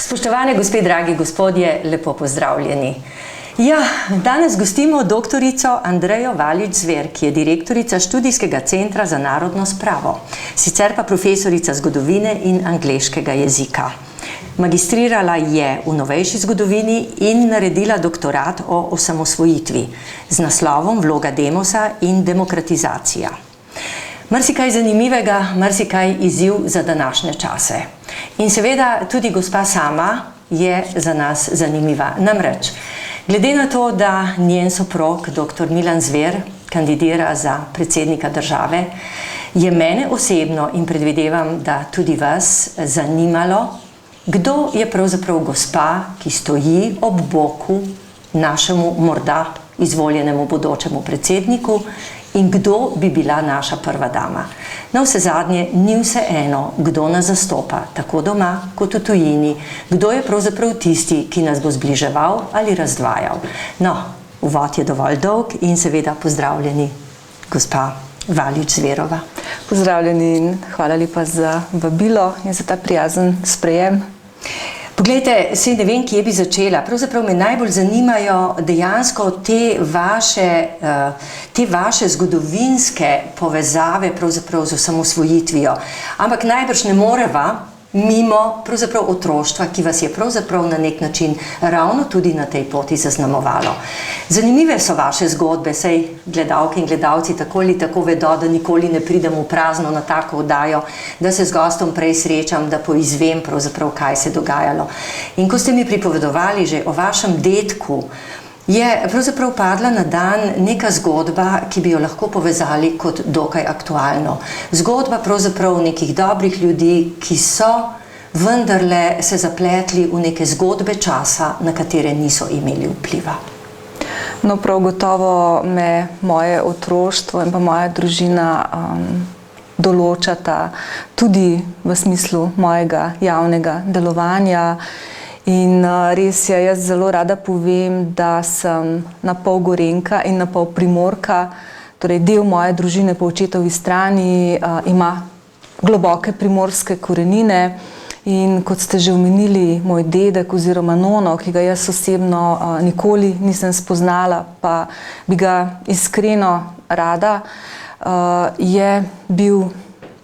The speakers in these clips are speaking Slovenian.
Spoštovane gospe, dragi gospodje, lepo pozdravljeni. Ja, danes gostimo doktorico Andrejo Valič-Zver, ki je direktorica Študijskega centra za narodno spravo, sicer pa profesorica zgodovine in angleškega jezika. Magistrirala je v novejši zgodovini in naredila doktorat o osamosvojitvi z naslovom Vloga demosa in demokratizacija. Marsikaj zanimivega, marsikaj izziv za današnje čase. In seveda tudi gospa sama je za nas zanimiva. Namreč, glede na to, da njen soprog, dr. Milan Zver, kandidira za predsednika države, je mene osebno in predvidevam, da tudi vas zanimalo, kdo je pravzaprav gospa, ki stoji ob boku našemu morda izvoljenemu bodočemu predsedniku in kdo bi bila naša prva dama. Na vse zadnje ni vseeno, kdo nas zastopa, tako doma kot v tujini, kdo je pravzaprav tisti, ki nas bo zbliževal ali razdvajal. No, uvod je dovolj dolg in seveda pozdravljeni, gospa Valič-Zverova. Pozdravljeni in hvala lepa za vabilo in za ta prijazen sprejem. Poglejte, saj ne vem, kje bi začela. Pravzaprav me najbolj zanimajo dejansko te vaše zgodovinske povezave pravzaprav z osamosvojitvijo. Ampak najbrž ne moreva mimo pravzaprav otroštva, ki vas je pravzaprav na nek način ravno tudi na tej poti zaznamovalo. Zanimive so vaše zgodbe, saj gledalke in gledalci tako ali tako vedo, da nikoli ne pridem v prazno na tako oddajo, da se z gostom prej srečam, da poizvem pravzaprav, kaj se je dogajalo. In ko ste mi pripovedovali že o vašem dedku, je pravzaprav padla na dan neka zgodba, ki bi jo lahko povezali kot dokaj aktualno. Zgodba pravzaprav nekih dobrih ljudi, ki so vendarle se zapletli v neke zgodbe časa, na katere niso imeli vpliva. No, prav gotovo me moje otroštvo in pa moja družina določata tudi v smislu mojega javnega delovanja. In res je, jaz zelo rada povem, da sem na pol Gorenjka in na pol Primorka, torej del moje družine po očetovi strani ima globoke primorske korenine. In kot ste že omenili, moj dedek oziroma nono, ki ga jaz osebno nikoli nisem spoznala, pa bi ga iskreno rada, je bil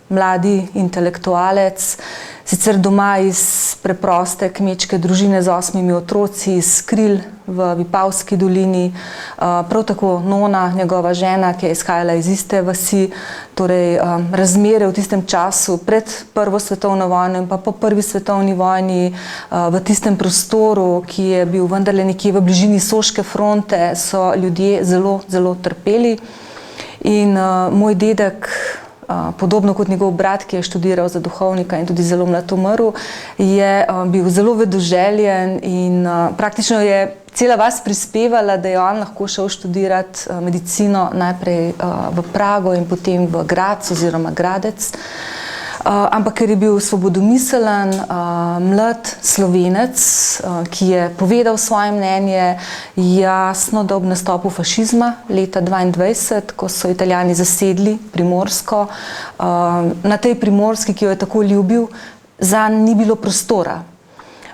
mladi intelektualec, sicer doma iz preproste kmečke družine z 8 otroci iz Kril v Vipavski dolini, prav tako nona, njegova žena, ki je izhajala iz iste vasi, torej razmere v tistem času pred Prvo svetovno vojno in pa po Prvi svetovni vojni v tistem prostoru, ki je bil vendarle nekje v bližini Soške fronte, so ljudje zelo, zelo trpeli. In moj dedek, podobno kot njegov brat, ki je študiral za duhovnika in tudi zelo mlad umrl, je bil zelo vedoželjen in praktično je cela vas prispevala, da je on lahko šel študirati medicino najprej v Prago in potem v Graz oziroma Gradec. Ampak ker je bil svobodomiselen, mlad Slovenec, ki je povedal svoje mnenje, jasno, da ob nastopu fašizma leta 1922, ko so Italijani zasedli Primorsko, na tej Primorski, ki jo je tako ljubil, zanj ni bilo prostora.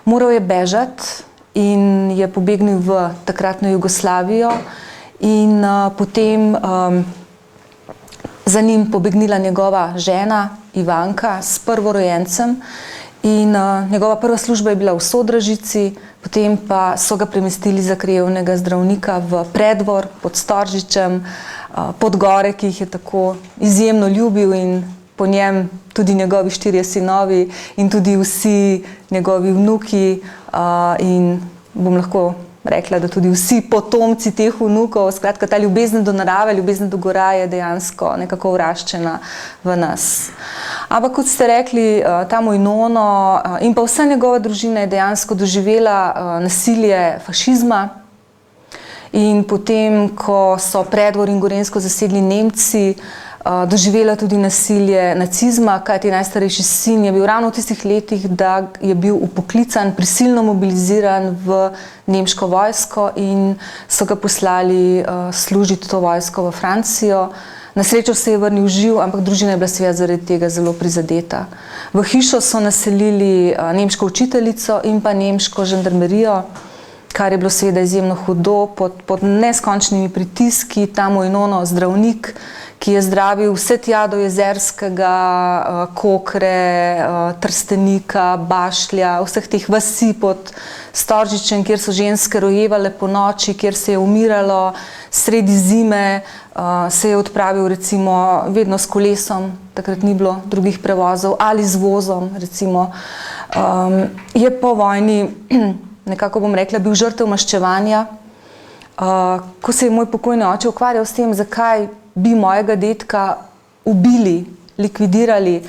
Moral je bežati in je pobegnil v takratno Jugoslavijo in potem za njim pobegnila njegova žena Ivanka s prvorojencem in njegova prva služba je bila v Sodražici, potem pa so ga premestili za krajevnega zdravnika v Preddvor pod Storžičem, pod gore, ki jih je tako izjemno ljubil in po njem tudi njegovi 4 sinovi in tudi vsi njegovi vnuki in bom lahko rekla, da tudi vsi potomci teh vnukov, skratka ta ljubezen do narave, ljubezen do gora je dejansko nekako vraščena v nas. Ampak kot ste rekli, ta moj nono in pa vsa njegova družina je dejansko doživela nasilje fašizma in potem, ko so Preddvor in Gorenjsko zasedli Nemci, doživela tudi nasilje nacizma, kajti najstarejši sin je bil ravno v tistih letih, da je bil vpoklican, prisilno mobiliziran v nemško vojsko in so ga poslali služiti to vojsko v Francijo. Na srečo se je vrnil živ, ampak družina je bila seveda zaradi tega zelo prizadeta. V hišo so naselili nemško učiteljico in pa nemško žandarmerijo, kar je bilo seveda izjemno hudo, pod neskončnimi pritiski. Tam je nono zdravnik, ki je zdravil vse tja do Jezerskega, Kokre, Trstenika, Bašlja, vseh teh vasi pod Storžičem, kjer so ženske rojevale po noči, kjer se je umiralo sredi zime, se je odpravil recimo vedno s kolesom, takrat ni bilo drugih prevozov, ali z vozom recimo. Je po vojni, nekako bom rekla, bil žrtev maščevanja. Ko se je moj pokojni oče ukvarjal s tem, zakaj bi mojega dedka ubili, likvidirali,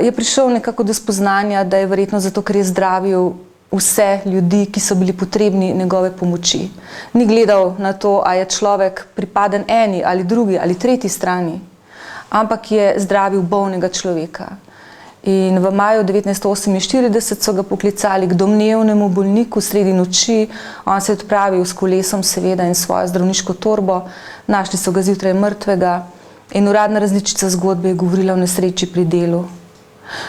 je prišel nekako do spoznanja, da je verjetno zato, ker je zdravil vse ljudi, ki so bili potrebni njegove pomoči. Ni gledal na to, a je človek pripaden eni ali drugi ali tretji strani, ampak je zdravil bolnega človeka. In v maju 1948 so ga poklicali k domnevnemu bolniku sredi noči. On se je odpravil s kolesom seveda in svojo zdravniško torbo. Našli so ga zjutraj mrtvega in uradna različica zgodbe je govorila o nesreči pri delu.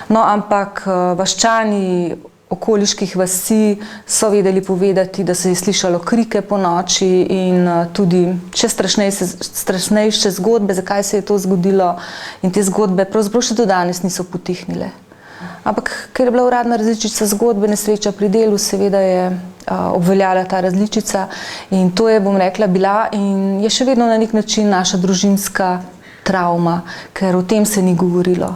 No, ampak vaščani okoliških vasi so vedeli povedati, da se je slišalo krike po noči in tudi še strašnejše zgodbe, zakaj se je to zgodilo, in te zgodbe pravzaprav še do danes niso potihnile. Ampak ker je bila uradna različica zgodbe nesreča pri delu, seveda je obveljala ta različica in to je, bom rekla, bila in je še vedno na nek način naša družinska travma, ker o tem se ni govorilo.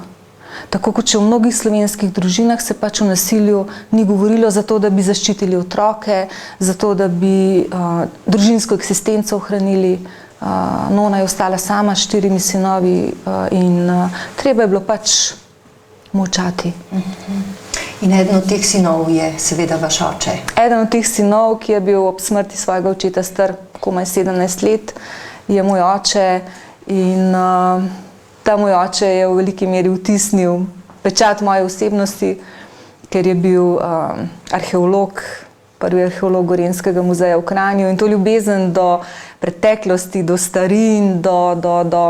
Tako kot v mnogih slovenskih družinah se pač o nasilju ni govorilo zato, da bi zaščitili otroke, zato, da bi družinsko eksistenco ohranili. Nona je ostala sama s 4 sinovi in treba je bilo pač molčati. In eden od teh sinov je seveda vaš oče. Eden od teh sinov, ki je bil ob smrti svojega očeta star komaj 17 let, je moj oče in ta moj oče je v veliki meri vtisnil pečat moje osebnosti, ker je bil arheolog, prvi arheolog Gorenjskega muzeja v Kranju in to ljubezen do preteklosti, do starin, do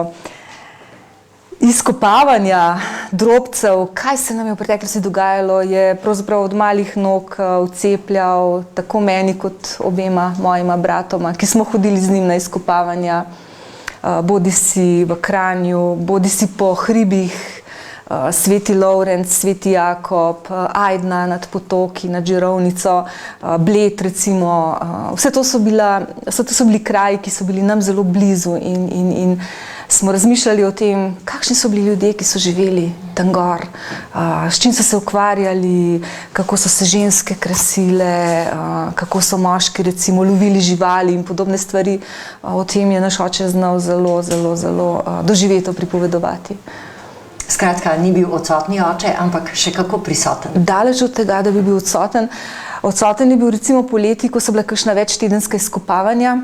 izkopavanja drobcev, kaj se nam je v preteklosti dogajalo, je pravzaprav od malih nog vcepljal tako meni kot obema mojima bratoma, ki smo hodili z njim na izkopavanja, bodisi v Kranju, bodisi po hribih, Sveti Lovrenc, Sveti Jakob, Ajdna nad potoki, nad Žirovnico, Bled recimo. Vse to so bili kraji, ki so bili nam zelo blizu in smo razmišljali o tem, kakšni so bili ljudje, ki so živeli tam gor, s čim so se ukvarjali, kako so se ženske krasile, kako so moški recimo lovili živali in podobne stvari. O tem je naš oče znal zelo doživeto pripovedovati. Skratka, ni bil odsotni oče, ampak še kako prisoten. Daleč od tega, da bi bil odsoten. Odsoten je bil recimo poleti, ko so bila kakšna večtedenska izkopavanja.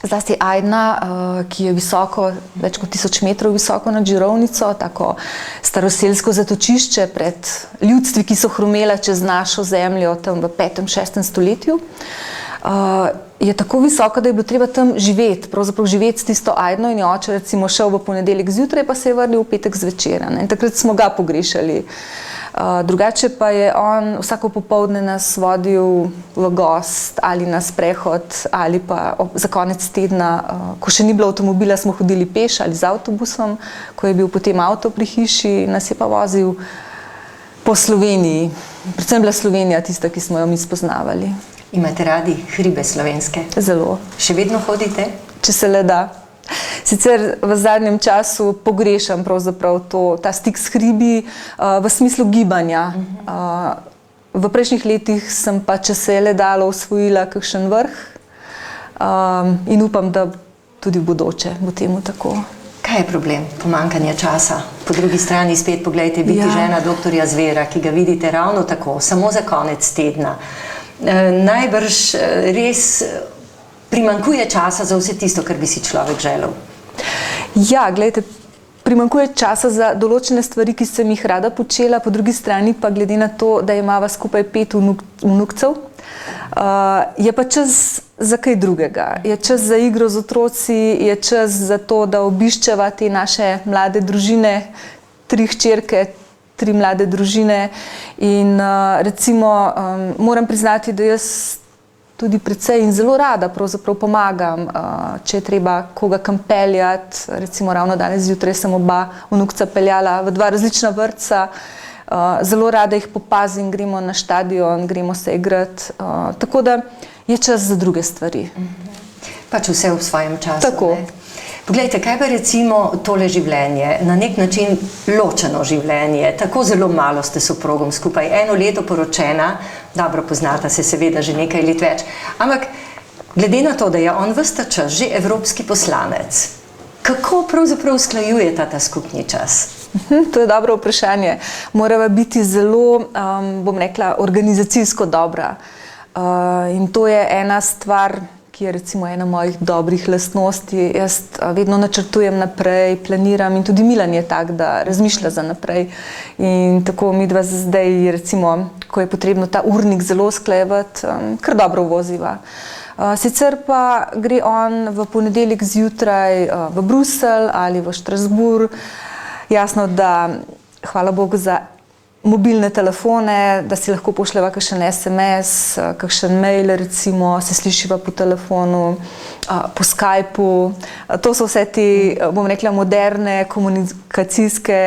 Zlasti Ajdna, ki je visoko, več kot 1000 metrov visoko nad Žirovnico, tako staroselsko zatočišče pred ljudstvi, ki so hrumela čez našo zemljo tam v 5. 6. stoletju. Je tako visoko, da je bilo treba tam živeti, pravzaprav živeti s tisto Ajdno in je oče recimo šel v ponedeljek zjutraj, pa se je vrnil v petek zvečer. In takrat smo ga pogrešali. Drugače pa je on vsako popoldne nas vodil v gost ali na sprehod ali pa za konec tedna, ko še ni bilo avtomobila, smo hodili peš ali z avtobusom, ko je bil potem avto pri hiši, nas je pa vozil po Sloveniji. Predvsem bila Slovenija tista, ki smo jo mi spoznavali. Imate radi hribe slovenske? Zelo. Še vedno hodite? Če se le da. Sicer v zadnjem času pogrešam pravzaprav ta stik s hribi v smislu gibanja. V prejšnjih letih sem pa, če se je le dalo, osvojila kakšen vrh in upam, da tudi v bodoče bo temu tako. Kaj je problem? Pomanjkanje časa. Po drugi strani spet poglejte, biti žena doktorja Zvera, ki ga vidite ravno tako, samo za konec tedna. Najbrž res primanjkuje časa za vse tisto, kar bi si človek želel. Ja, gledajte, primanjkuje časa za določene stvari, ki sem jih rada počela, po drugi strani pa glede na to, da imava skupaj 5 vnukcev, je pa čas za kaj drugega. Je čas za igro z otroci, je čas za to, da obiščeva te naše mlade družine, 3 hčerke, 3 mlade družine. In recimo moram priznati, da jaz tudi precej in zelo rada pravzaprav pomagam, če je treba koga kam peljati. Recimo ravno danes zjutraj sem oba vnukca peljala v 2 različna vrtca. Zelo rada jih popazim, gremo na štadion, gremo se igrati. Tako da je čas za druge stvari. Pač vse v svojem času. Tako. Poglejte, kaj pa recimo tole življenje, na nek način ločeno življenje, tako zelo malo ste s soprogom skupaj, 1 leto poročena, dobro poznata se seveda že nekaj let več, ampak glede na to, da je on ves ta čas že evropski poslanec, kako pravzaprav usklajujeta ta skupni čas? To je dobro vprašanje. Morava biti zelo, bom rekla, organizacijsko dobra. In to je ena stvar, ki je recimo ena mojih dobrih lastnosti. Jaz vedno načrtujem naprej, planiram in tudi Milan je tak, da razmišlja za naprej. In tako midva zdaj, recimo, ko je potrebno ta urnik zelo usklajevati, kar dobro voziva. Sicer pa gre on v ponedeljek zjutraj v Bruselj ali v Strasbourg. Jasno, da hvala Bogu za mobilne telefone, da si lahko pošljeva kakšen SMS, kakšen mail, recimo, se slišiva po telefonu, po Skypu. To so vse ti, bom rekla, moderne komunikacijske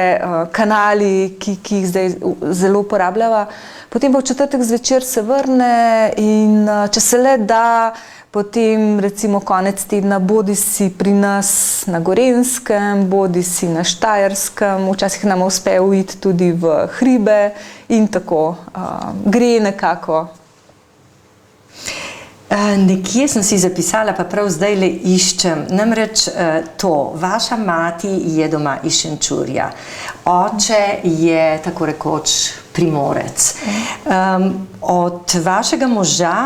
kanali, ki jih zdaj zelo uporabljava. Potem pa v četrtek zvečer se vrne in če se le da, potem recimo konec tedna bodi si pri nas na Gorenjskem, bodi si na Štajerskem, včasih nam uspe uiti tudi v hribe in tako gre nekako. Nekje sem si zapisala, pa prav zdaj le iščem, namreč to, vaša mati je doma iz Šenčurja, oče je tako rekoč Primorec. Od vašega moža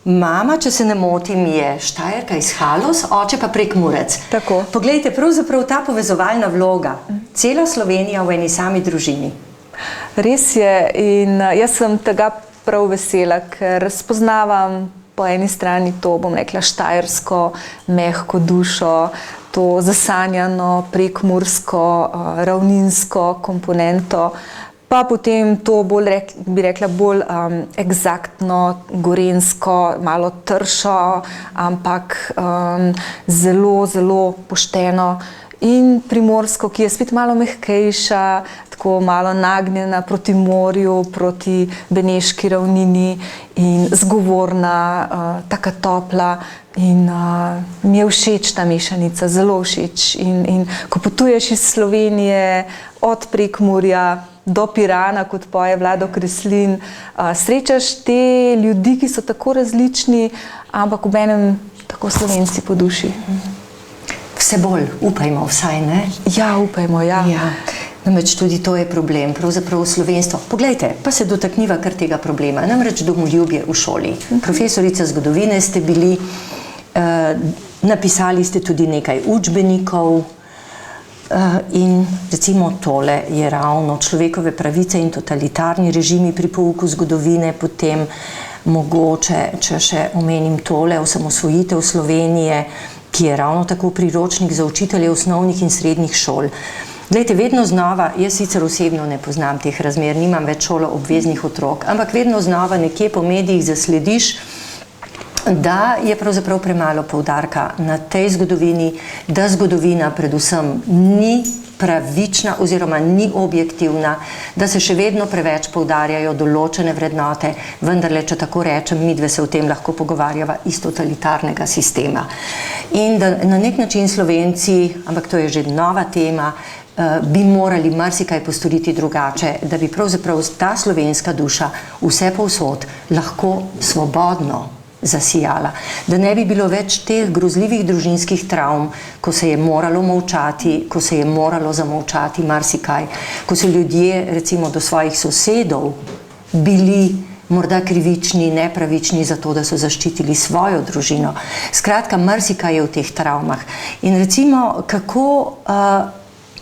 mama, če se ne motim, je Štajerka iz Haloz, oče pa Prekmurec. Tako. Poglejte, pravzaprav ta povezovalna vloga, cela Slovenija v eni sami družini. Res je in jaz sem tega prav vesela, ker spoznavam po eni strani to, bom rekla, štajersko, mehko dušo, to zasanjano, prekmursko, ravninsko komponento, pa potem to bolj, bi rekla, bolj eksaktno, gorenjsko, malo tršo, ampak zelo, zelo pošteno in primorsko, ki je spet malo mehkejša, tako malo nagnjena proti morju, proti Beneški ravnini in zgovorna, taka topla in mi je všeč ta mešanica, zelo všeč. In ko potuješ iz Slovenije, od Prekmurja do Pirana, kot poje Vlado Kreslin, srečaš te ljudi, ki so tako različni, ampak obenem tako Slovenci po duši. Vse bolj, upajmo vsaj, ne? Ja, upajmo, ja. Namreč tudi to je problem, pravzaprav slovenstvo. Poglejte, pa se dotakniva kar tega problema, namreč domoljubje v šoli. Profesorica zgodovine ste bili, napisali ste tudi nekaj učbenikov in recimo tole je ravno človekove pravice in totalitarni režimi pri pouku zgodovine, potem mogoče, če še omenim tole, osamosvojitev Slovenije, ki je ravno tako priročnik za učitelje osnovnih in srednjih šol. Glejte, vedno znova, jaz sicer osebno ne poznam teh razmer, nimam več šolo obveznih otrok, ampak vedno znova nekje po medijih zaslediš, da je pravzaprav premalo poudarka na tej zgodovini, da zgodovina predvsem ni pravična oziroma ni objektivna, da se še vedno preveč poudarjajo določene vrednote, vendarle, če tako rečem, midve se o tem lahko pogovarjava iz totalitarnega sistema. In da na nek način Slovenci, ampak to je že nova tema, bi morali marsikaj postoriti drugače, da bi pravzaprav ta slovenska duša vse povsod lahko svobodno zasijala. Da ne bi bilo več teh grozljivih družinskih travm, ko se je moralo molčati, ko se je moralo zamolčati marsikaj, ko so ljudje recimo do svojih sosedov bili morda krivični, nepravični za to, da so zaščitili svojo družino. Skratka, marsikaj je v teh travmah. In recimo, kako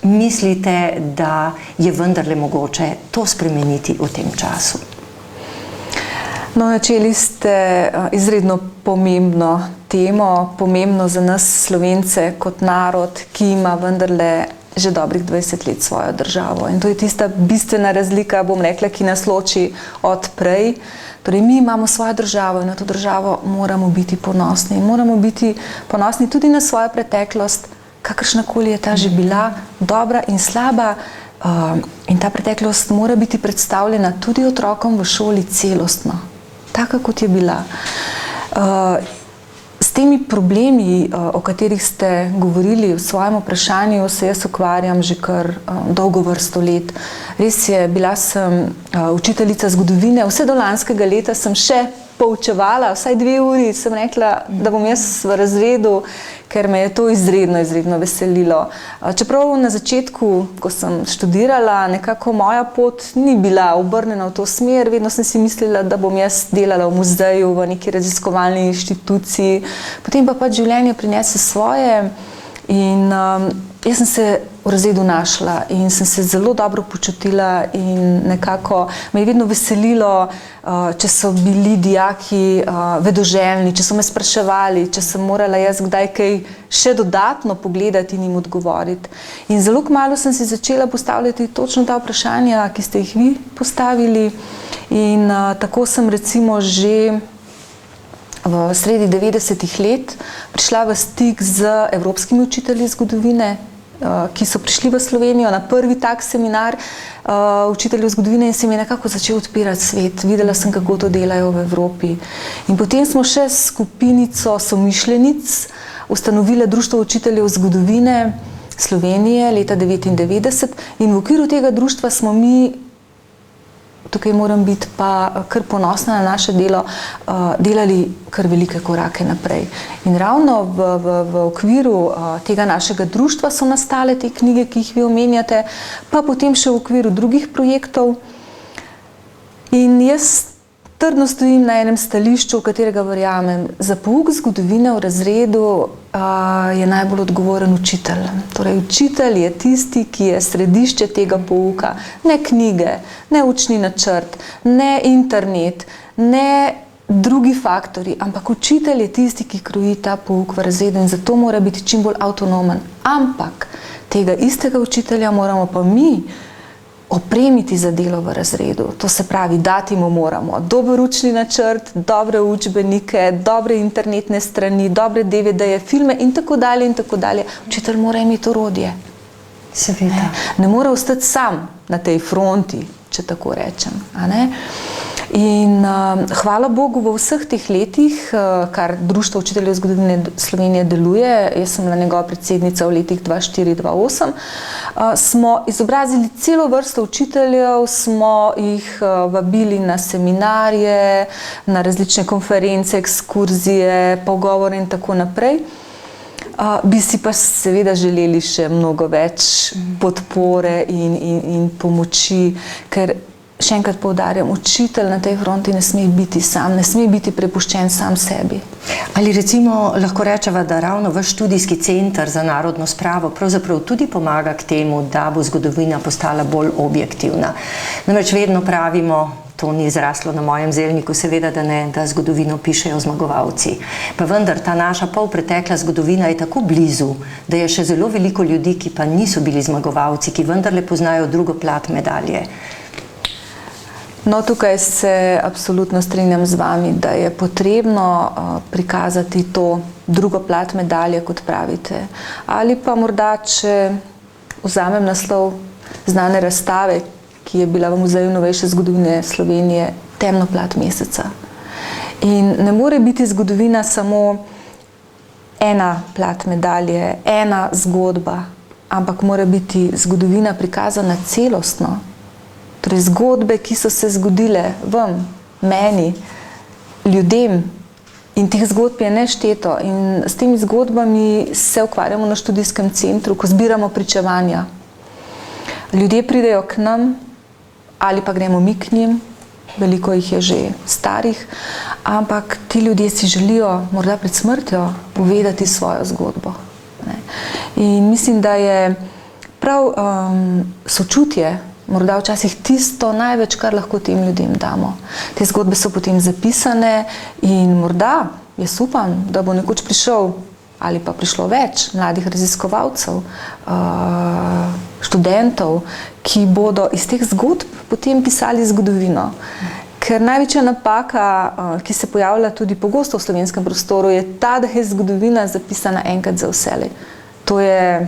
mislite, da je vendarle mogoče to spremeniti v tem času? No, načeli ste izredno pomembno temo, pomembno za nas Slovence kot narod, ki ima vendarle že dobrih 20 let svojo državo. In to je tista bistvena razlika, bom rekla, ki nas loči od prej. Torej, mi imamo svojo državo in na to državo moramo biti ponosni. In moramo biti ponosni tudi na svojo preteklost, kakršnakoli je ta že bila, dobra in slaba. In ta preteklost mora biti predstavljena tudi otrokom v šoli celostno, taka kot je bila. S temi problemi, o katerih ste govorili v svojem vprašanju, se jaz ukvarjam že kar dolgo vrsto let. Res je, bila sem učiteljica zgodovine, vse do lanskega leta sem še poučevala, vsaj 2 uri sem rekla, da bom jaz v razredu, ker me je to izredno veselilo. Čeprav na začetku, ko sem študirala, nekako moja pot ni bila obrnjena v to smer, vedno sem si mislila, da bom jaz delala v muzeju, v neki raziskovalni inštituciji, potem pa pač življenje prinese svoje in jaz sem se v razredu našla in sem se zelo dobro počutila in nekako me je vedno veselilo, če so bili dijaki vedoželjni, če so me spraševali, če sem morala jaz kdaj kaj še dodatno pogledati in jim odgovoriti. In zelo kmalu sem si začela postavljati točno ta vprašanja, ki ste jih vi postavili in tako sem recimo že v sredi 90-ih let prišla v stik z evropskimi učitelji zgodovine, ki so prišli v Slovenijo na prvi tak seminar učiteljev zgodovine in se mi je nekako začel odpirati svet. Videla sem, kako to delajo v Evropi. In potem smo še s skupinico somišljenic ustanovile Društvo učiteljev zgodovine Slovenije leta 1999 in v okviru tega društva smo mi, tukaj moram biti pa kar ponosna na naše delo, delali kar velike korake naprej. In ravno v okviru tega našega društva so nastale te knjige, ki jih vi omenjate, pa potem še v okviru drugih projektov. In jaz trdno stojim na enem stališču, v katerega verjamem. Za pouk zgodovine v razredu je najbolj odgovoren učitelj. Torej, učitelj je tisti, ki je središče tega pouka. Ne knjige, ne učni načrt, ne internet, ne drugi faktorji, ampak učitelj je tisti, ki kroji ta pouk v razredu in zato mora biti čim bolj avtonomen. Ampak tega istega učitelja moramo pa mi opremiti za delo v razredu. To se pravi, dati mu moramo dober učni načrt, dobre učbenike, dobre internetne strani, dobre DVD-je, filme in tako dalje in tako dalje. Učitelj mora imeti orodje. Seveda. Ne mora ostati sam na tej fronti, če tako rečem. In hvala Bogu, v vseh teh letih, kar Društvo učiteljev zgodovine Slovenije deluje, jaz sem bila njegova predsednica v letih 2004-2008, smo izobrazili celo vrsto učiteljev, smo jih vabili na seminarje, na različne konference, ekskurzije, pogovore in tako naprej. Bi si pa seveda želeli še mnogo več podpore in pomoči, ker še enkrat poudarjam, učitelj na tej fronti ne sme biti sam, ne sme biti prepuščen sam sebi. Ali recimo lahko rečeva, da ravno vaš študijski center za narodno spravo pravzaprav tudi pomaga k temu, da bo zgodovina postala bolj objektivna. Namreč vedno pravimo, to ni zraslo na mojem zelniku, seveda da ne, da zgodovino pišejo zmagovalci. Pa vendar, ta naša polpretekla zgodovina je tako blizu, da je še zelo veliko ljudi, ki pa niso bili zmagovalci, ki vendarle poznajo drugo plat medalje. No, tukaj se absolutno strinjam z vami, da je potrebno prikazati to drugo plat medalje, kot pravite. Ali pa morda, če vzamem naslov znane razstave, ki je bila v Muzeju novejše zgodovine Slovenije, Temno plat meseca. In ne more biti zgodovina samo ena plat medalje, ena zgodba, ampak mora biti zgodovina prikazana celostno. Torej, zgodbe, ki so se zgodile vam, meni, ljudem, in teh zgodb je nešteto. In s temi zgodbami se ukvarjamo na študijskem centru, ko zbiramo pričevanja. Ljudje pridejo k nam ali pa gremo mi k njim, veliko jih je že starih, ampak ti ljudje si želijo morda pred smrtjo povedati svojo zgodbo. In mislim, da je prav sočutje morda včasih tisto največ, kar lahko tem ljudem damo. Te zgodbe so potem zapisane in morda, jaz upam, da bo nekoč prišel ali pa prišlo več mladih raziskovalcev, študentov, ki bodo iz teh zgodb potem pisali zgodovino. Ker največja napaka, ki se pojavlja tudi pogosto v slovenskem prostoru, je ta, da je zgodovina zapisana enkrat za vselej. To je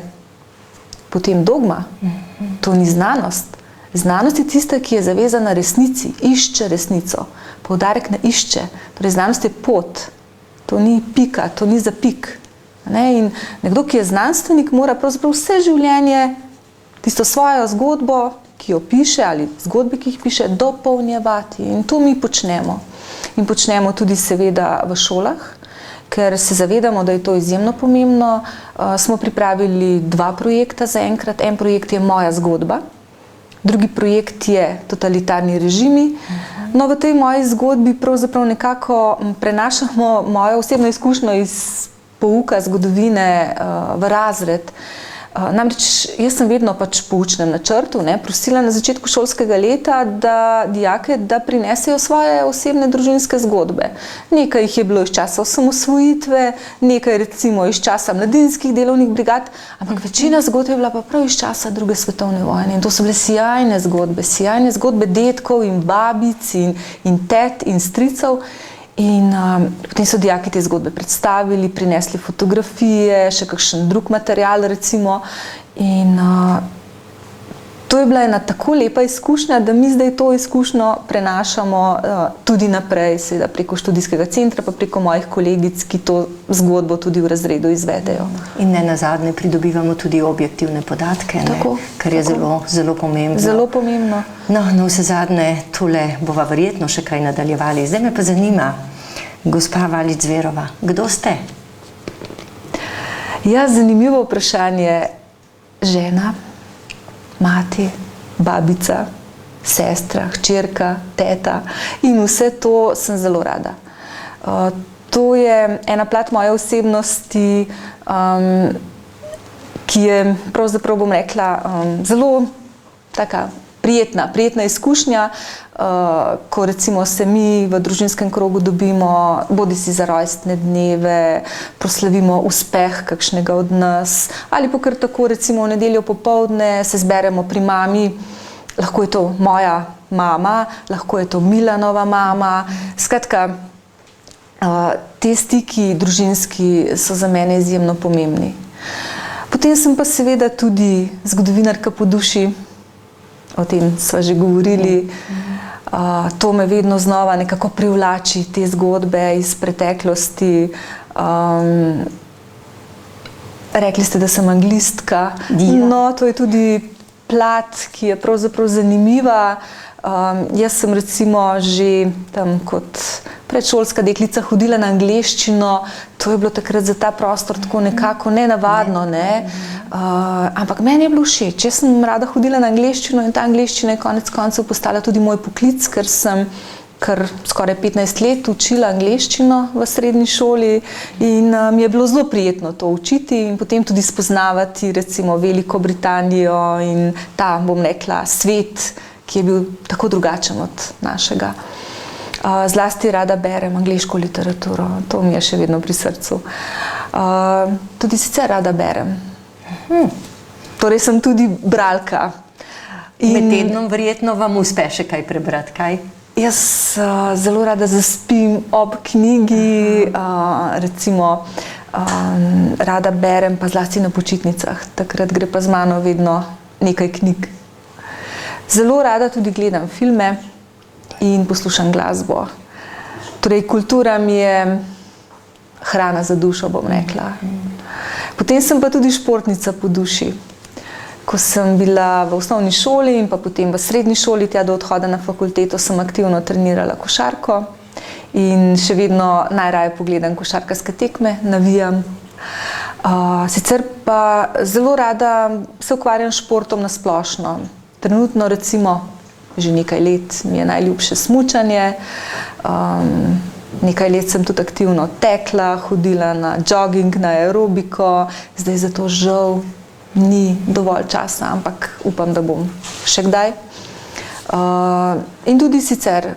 potem dogma, to ni znanost. Znanost je tista, ki je zavezana resnici, išče resnico. Poudarek na išče. Torej, znanost je pot, to ni pika, to ni zapik. In nekdo, ki je znanstvenik, mora pravzaprav vse življenje tisto svojo zgodbo, ki jo piše, ali zgodbe, ki jih piše, dopolnjevati. In to mi počnemo. In počnemo tudi seveda v šolah, ker se zavedamo, da je to izjemno pomembno. Smo pripravili 2 projekta zaenkrat. En projekt je Moja zgodba, drugi projekt je Totalitarni režimi. No, v tej moji zgodbi pravzaprav nekako prenašamo mojo osebno izkušnjo iz pouka zgodovine v razred. Namreč jaz sem vedno pač po učnem načrtu prosila na začetku šolskega leta, da dijake prinesejo svoje osebne družinske zgodbe. Nekaj jih je bilo iz časa osamosvojitve, nekaj recimo iz časa mladinskih delovnih brigad, ampak večina zgodb je bila pa prav iz časa druge svetovne vojne. In to so bile sjajne zgodbe dedkov in babic in tet in stricev. In potem so dijaki te zgodbe predstavili, prinesli fotografije, še kakšen drug material recimo. In to je bila ena tako lepa izkušnja, da mi zdaj to izkušnjo prenašamo tudi naprej, seveda preko študijskega centra, pa preko mojih kolegic, ki to zgodbo tudi v razredu izvedejo. In nenazadnje pridobivamo tudi objektivne podatke, kar je zelo pomembno. Zelo pomembno. No, vsezadnje tole bova verjetno še kaj nadaljevali. Zdaj me pa zanima, gospa Valič Zverova, kdo ste? Ja, zanimivo vprašanje. Žena, mati, babica, sestra, hčerka, teta in vse to sem zelo rada. To je ena plat moje osebnosti, ki je pravzaprav, bom rekla, zelo taka prijetna izkušnja, ko recimo se mi v družinskem krogu dobimo, bodisi za rojstne dneve, proslavimo uspeh kakšnega od nas, ali pa kar tako recimo v nedeljo popoldne se zberemo pri mami, lahko je to moja mama, lahko je to Milanova mama, skratka, te stiki družinski so za mene izjemno pomembni. Potem sem pa seveda tudi zgodovinarka po duši, o tem sva že govorili. To me vedno znova nekako privlači, te zgodbe iz preteklosti. Rekli ste, da sem anglistka. No, to je tudi plat, ki je pravzaprav zanimiva. Jaz sem recimo že tam kot predšolska deklica hodila na angleščino. To je bilo takrat za ta prostor tako nekako nenavadno, ampak meni je bilo všeč. Jaz sem rada hodila na angleščino in ta angleščina je konec koncev postala tudi moj poklic, ker sem kar skoraj 15 let učila angleščino v srednji šoli in mi je bilo zelo prijetno to učiti in potem tudi spoznavati recimo Veliko Britanijo in ta, bom rekla, svet, ki je bil tako drugačen od našega. Zlasti rada berem angleško literaturo, to mi je še vedno pri srcu. Tudi sicer rada berem. Torej sem tudi bralka. Med tednom verjetno vam uspe še kaj prebrati, kaj? Jaz zelo rada zaspim ob knjigi, recimo rada berem pa zlasti na počitnicah, takrat gre pa z mano vedno nekaj knjig. Zelo rada tudi gledam filme in poslušam glasbo. Torej, kultura mi je hrana za dušo, bom rekla. Potem sem pa tudi športnica po duši. Ko sem bila v osnovni šoli in pa potem v srednji šoli, tja do odhoda na fakulteto, sem aktivno trenirala košarko in še vedno najraje pogledam košarkarske tekme, navijam. Sicer pa zelo rada se ukvarjam s športom na splošno. Trenutno recimo že nekaj let mi je najljubše smučanje, nekaj let sem tudi aktivno tekla, hodila na jogging, na aerobiko, zdaj zato žal ni dovolj časa, ampak upam, da bom še kdaj. In tudi sicer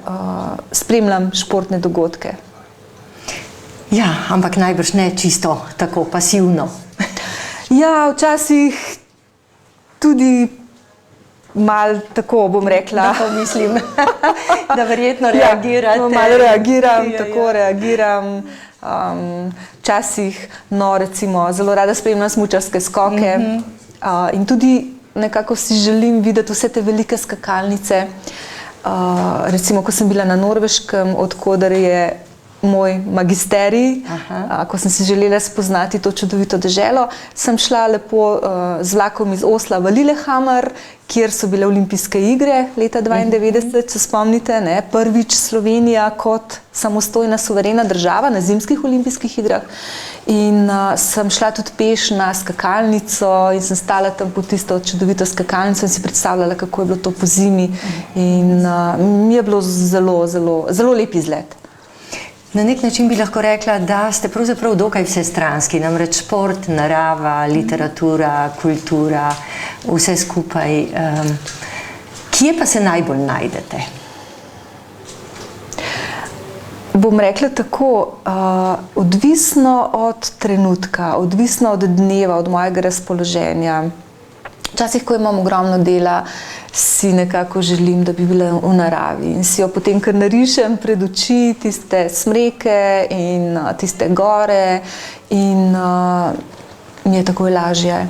spremljam športne dogodke. Ja, ampak najbrž ne čisto tako pasivno. Ja, včasih tudi malo tako, bom rekla. Da mislim, da verjetno reagirate. Ja, malo reagiram, tako reagiram. Včasih, recimo, zelo rada spremljam smučarske skoke in tudi nekako si želim videti vse te velike skakalnice. Recimo, ko sem bila na Norveškem, od koder je moj magisterij, ko sem si želela spoznati to čudovito deželo, sem šla lepo z vlakom iz Osla v Lillehammer, kjer so bile olimpijske igre leta 1992, če spomnite, ne? Prvič Slovenija kot samostojna suverena država na zimskih olimpijskih igrah. In sem šla tudi peš na skakalnico in sem stala tam pod tisto čudovito skakalnico in si predstavljala, kako je bilo to po zimi. In mi je bilo zelo, zelo, zelo lep izlet. Na nek način bi lahko rekla, da ste pravzaprav dokaj vsestranski, namreč šport, narava, literatura, kultura, vse skupaj. Kje pa se najbolj najdete? Bom rekla tako, odvisno od trenutka, odvisno od dneva, od mojega razpoloženja. Včasih, ko imam ogromno dela, si nekako želim, da bi bila v naravi in si jo potem kar narišem pred oči, tiste smreke in tiste gore in mi je takoj lažje.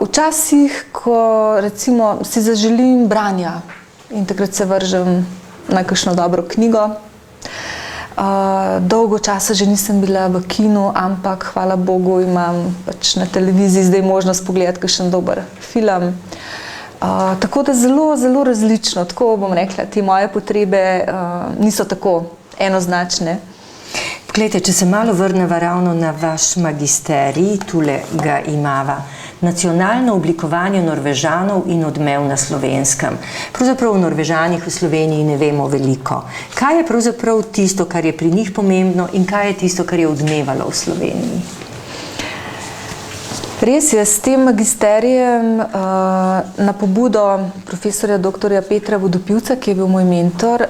Včasih, ko recimo si zaželim branja in takrat se vržem na kakšno dobro knjigo. Dolgo časa že nisem bila v kinu, ampak hvala Bogu imam pač na televiziji zdaj možnost pogledati kakšen dober film. Tako da zelo, zelo različno, tako bom rekla, te moje potrebe niso tako enoznačne. Poglejte, če se malo vrneva ravno na vaš magisterij, tule ga imava. Nacionalno oblikovanje Norvežanov in odmev na Slovenskem. Pravzaprav o Norvežanih v Sloveniji ne vemo veliko. Kaj je pravzaprav tisto, kar je pri njih pomembno in kaj je tisto, kar je odmevalo v Sloveniji? Res je, s tem magisterijem na pobudo profesorja dr. Petra Vodopivca, ki je bil moj mentor,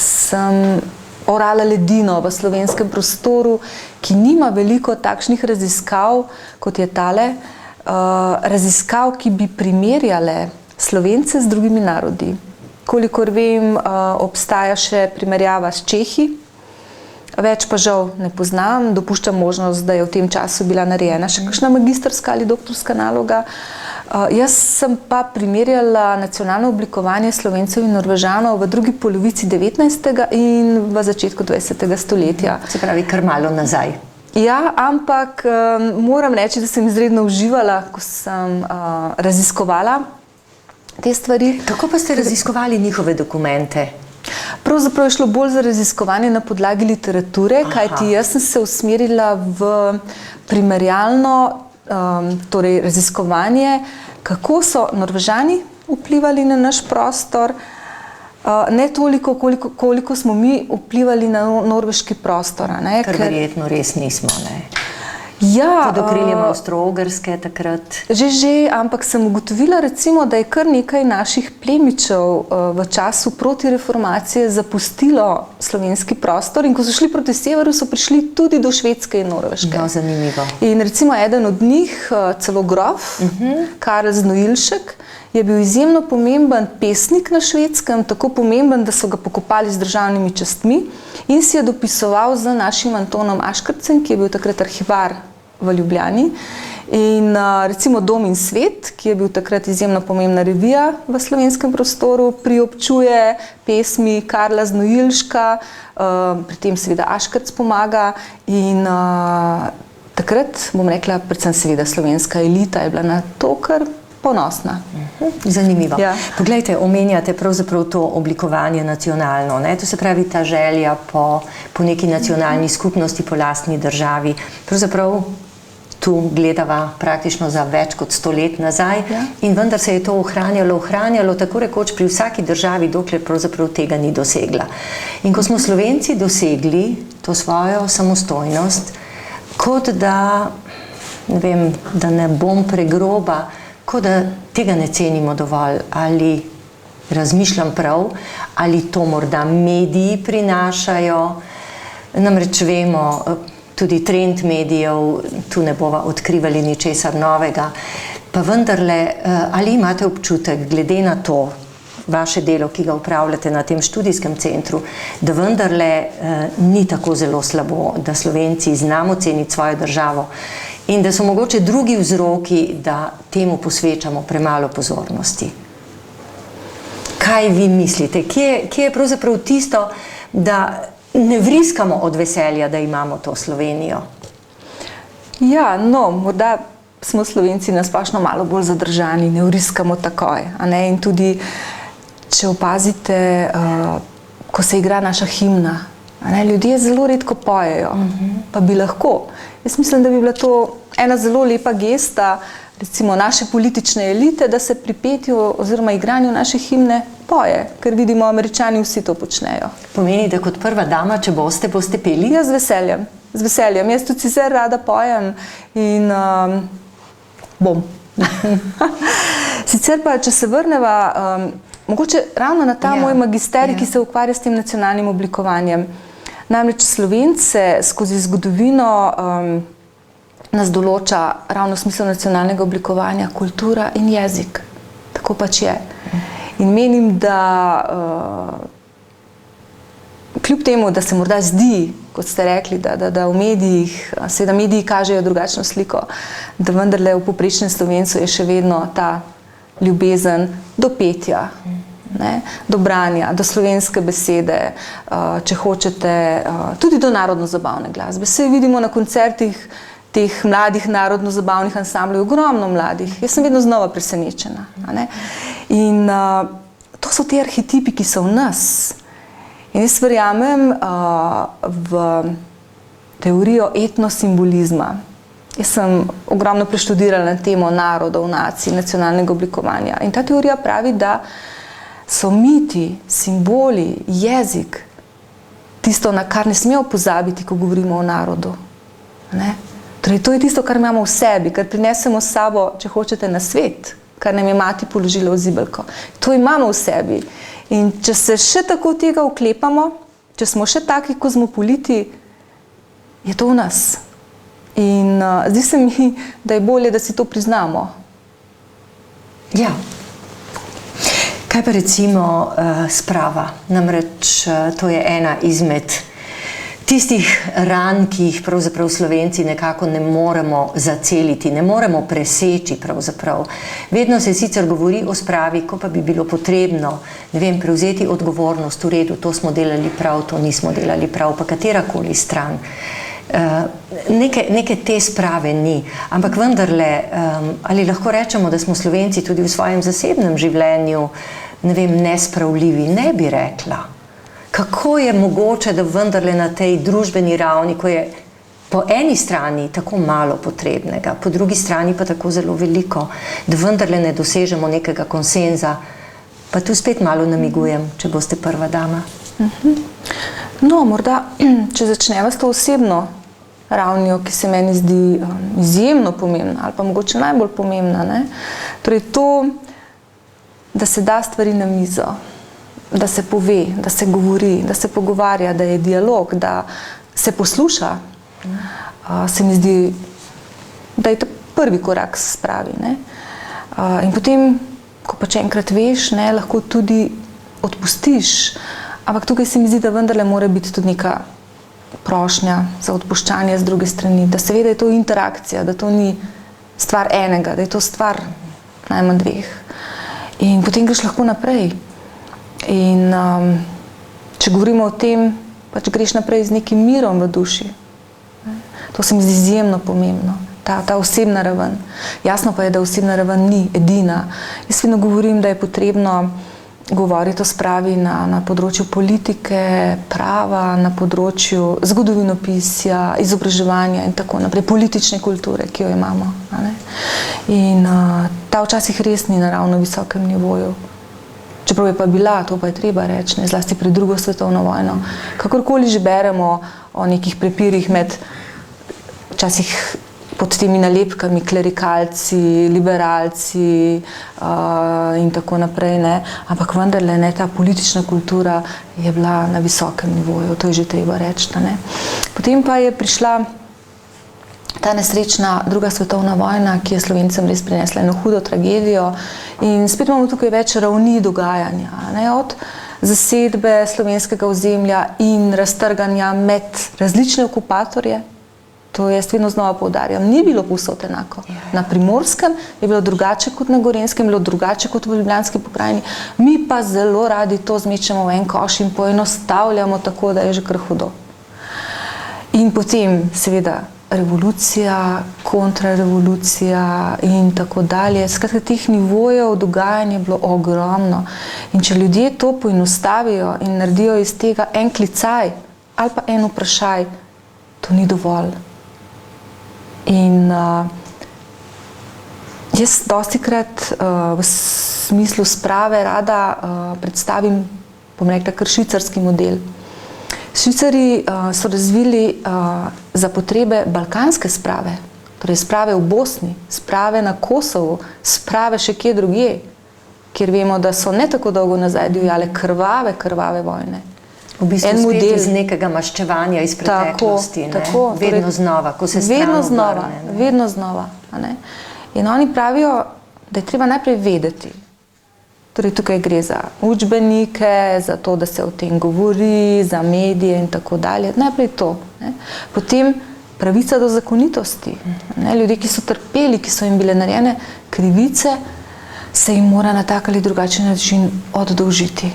sem orala ledino v slovenskem prostoru, ki nima veliko takšnih raziskav, kot je tale, raziskav, ki bi primerjale Slovence z drugimi narodi. Kolikor vem, obstaja še primerjava s Čehi, več pa žal ne poznam, dopuščam možnost, da je v tem času bila narejena še kakšna magistrska ali doktorska naloga. Jaz sem pa primerjala nacionalno oblikovanje Slovencev in Norvežanov v drugi polovici 19. in v začetku 20. stoletja. Se pravi, kar malo nazaj. Ja, ampak moram reči, da sem izredno uživala, ko sem raziskovala te stvari. Kako pa ste raziskovali njihove dokumente? Pravzaprav je šlo bolj za raziskovanje na podlagi literature, kajti jaz sem se usmerila v primerjalno torej raziskovanje, kako so Norvežani vplivali na naš prostor, ne toliko, koliko smo mi vplivali na norveški prostor. Kar verjetno res nismo, ne? Ja, pod okriljem Avstro-Ogrske takrat. Že, ampak sem ugotovila recimo, da je kar nekaj naših plemičev v času protireformacije zapustilo slovenski prostor in ko so šli proti severu, so prišli tudi do Švedske in Norveške. No, zanimivo. In recimo eden od njih, celo grof, Karl Znojilšek, je bil izjemno pomemben pesnik na Švedskem, tako pomemben, da so ga pokopali z državnimi častmi in si je dopisoval z našim Antonom Aškrcem, ki je bil takrat arhivar v Ljubljani. In recimo Dom in svet, ki je bil takrat izjemno pomembna revija v slovenskem prostoru, priobčuje pesmi Karla Znojilška, pri tem seveda Aškrc pomaga in takrat, bom rekla, predvsem seveda slovenska elita je bila na to kar ponosna. Zanimivo. Ja. Poglejte, omenjate pravzaprav to oblikovanje nacionalno, ne? To se pravi ta želja po neki nacionalni skupnosti, po lastni državi. Pravzaprav tu gledava praktično za več kot 100 let nazaj in vendar se je to ohranjalo tako rekoč pri vsaki državi, dokler pravzaprav tega ni dosegla. In ko smo Slovenci dosegli to svojo samostojnost, kot da ne vem, da ne bom pregroba, kot da tega ne cenimo dovolj, ali razmišljam prav, ali to morda mediji prinašajo. Namreč vemo, tudi trend medijev, tu ne bova odkrivali ničesar novega, pa vendarle, ali imate občutek, glede na to, vaše delo, ki ga upravljate na tem študijskem centru, da vendarle ni tako zelo slabo, da Slovenci znamo ceniti svojo državo in da so mogoče drugi vzroki, da temu posvečamo premalo pozornosti. Kaj vi mislite? Kje je pravzaprav tisto, da ne vriskamo od veselja, da imamo to Slovenijo? Ja, no, morda smo Slovenci nasplošno malo bolj zadržani, ne vriskamo takoj. In tudi, če opazite, ko se igra naša himna, ljudje zelo redko pojejo, pa bi lahko. Jaz mislim, da bi bila to ena zelo lepa gesta, recimo naše politične elite, da se pri petju oziroma igranju naše himne poje, ker vidimo, Američani vsi to počnejo. Pomeni, da kot prva dama, če boste peli? Ja, z veseljem. Z veseljem. Jaz tudi sicer rada pojem in bom. Sicer pa, če se vrneva, mogoče ravno na ta moj magisterij, ki se ukvarja s tem nacionalnim oblikovanjem. Namreč Slovence skozi zgodovino nas določa ravno smisel nacionalnega oblikovanja kultura in jezik. Tako pač je. In menim, da kljub temu, da se morda zdi, kot ste rekli, da v medijih, seveda mediji kažejo drugačno sliko, da vendarle v povprečnem Slovencu je še vedno ta ljubezen do petja, do branja, do slovenske besede, če hočete, tudi do narodno-zabavne glasbe. Saj vidimo na koncertih teh mladih narodno-zabavnih ansambljev, ogromno mladih. Jaz sem vedno znova presenečena. In to so ti arhetipi, ki so v nas. In jaz verjamem v teorijo etnosimbolizma. Jaz sem ogromno preštudirala na temo narodov, nacij, nacionalnega oblikovanja. In ta teorija pravi, da so miti, simboli, jezik tisto, na kar ne smemo pozabiti, ko govorimo o narodu. Torej, to je tisto, kar imamo v sebi, kar prinesemo s sabo, če hočete, na svet, kar nam je mati položila v zibelko. To imamo v sebi. In če se še tako tega oklepamo, če smo še taki kozmopoliti, je to v nas. In zdi se mi, da je bolje, da si to priznamo. Ja. Kaj pa recimo sprava? Namreč to je ena izmed tistih ran, ki jih pravzaprav Slovenci nekako ne moremo zaceliti, ne moremo preseči pravzaprav. Vedno se sicer govori o spravi, ko pa bi bilo potrebno, ne vem, prevzeti odgovornost, v redu, to smo delali prav, to nismo delali prav, pa katerakoli stran. Neke te sprave ni, ampak vendarle, ali lahko rečemo, da smo Slovenci tudi v svojem zasebnem življenju, ne vem, nespravljivi, ne bi rekla. Kako je mogoče, da vendarle na tej družbeni ravni, ko je po eni strani tako malo potrebnega, po drugi strani pa tako zelo veliko, da vendarle ne dosežemo nekega konsenza, pa tu spet malo namigujem, če boste prva dama. No, morda, če začneva s to osebno ravnjo, ki se meni zdi izjemno pomembna, ali pa mogoče najbolj pomembna, torej to, da se da stvari na mizo, da se pove, da se govori, da se pogovarja, da je dialog, da se posluša, se mi zdi, da je to prvi korak s spravi. In potem, ko pa če enkrat veš, lahko tudi odpustiš, ampak tukaj se mi zdi, da vendarle mora biti tudi neka prošnja za odpuščanje z druge strani, da seveda je to interakcija, da to ni stvar enega, da je to stvar najmanj dveh. In potem greš lahko naprej. In če govorimo o tem, pač greš naprej z nekim mirom v duši. To se mi zdi izjemno pomembno, ta osebna raven. Jasno pa je, da osebna raven ni edina. Jaz vedno govorim, da je potrebno govoriti o spravi na področju politike, prava, na področju zgodovinopisja, izobraževanja in tako naprej, politične kulture, ki jo imamo. In ta včasih res ni na ravno visokem nivoju. Čeprav je pa bila, to pa je treba reči, zlasti pred drugo svetovno vojno. Kakorkoli že beremo o nekih prepirih med včasih pod temi nalepkami klerikalci, liberalci in tako naprej, ne. Ampak vendarle, ne, ta politična kultura je bila na visokem nivoju, to je že treba reči, ne. Potem pa je prišla ta nesrečna druga svetovna vojna, ki je Slovencem res prinesla eno hudo tragedijo in spet imamo tukaj več ravni dogajanja, ne, od zasedbe slovenskega ozemlja in raztrganja med različne okupatorje. To jaz vedno znova poudarjam, ni bilo povsod enako. Na Primorskem je bilo drugače kot na Gorenjskem, bilo drugače kot v Ljubljanski pokrajini. Mi pa zelo radi to zmečemo v en koš in poenostavljamo tako, da je že kar hudo. In potem seveda revolucija, kontrarevolucija in tako dalje. Skratka, teh nivojev dogajanja je bilo ogromno. In če ljudje to poenostavijo in naredijo iz tega en klicaj ali pa en vprašaj, to ni dovolj. In jaz dostikrat v smislu sprave rada predstavim, bom rekla, kar švicarski model. Švicari so razvili za potrebe balkanske sprave, torej sprave v Bosni, sprave na Kosovu, sprave še kje drugje, kjer vemo, da so ne tako dolgo nazaj divjale krvave vojne. V bistvu spet iz nekega maščevanja iz preteklosti, vedno znova, ko se stran obrne. Vedno znova. In oni pravijo, da je treba najprej vedeti. Torej tukaj gre za učbenike, za to, da se o tem govori, za medije in tako dalje. Najprej to. Potem pravica do zakonitosti. Ljudje, ki so trpeli, ki so jim bile narejene krivice, se jim mora na tak ali drugačen način oddolžiti.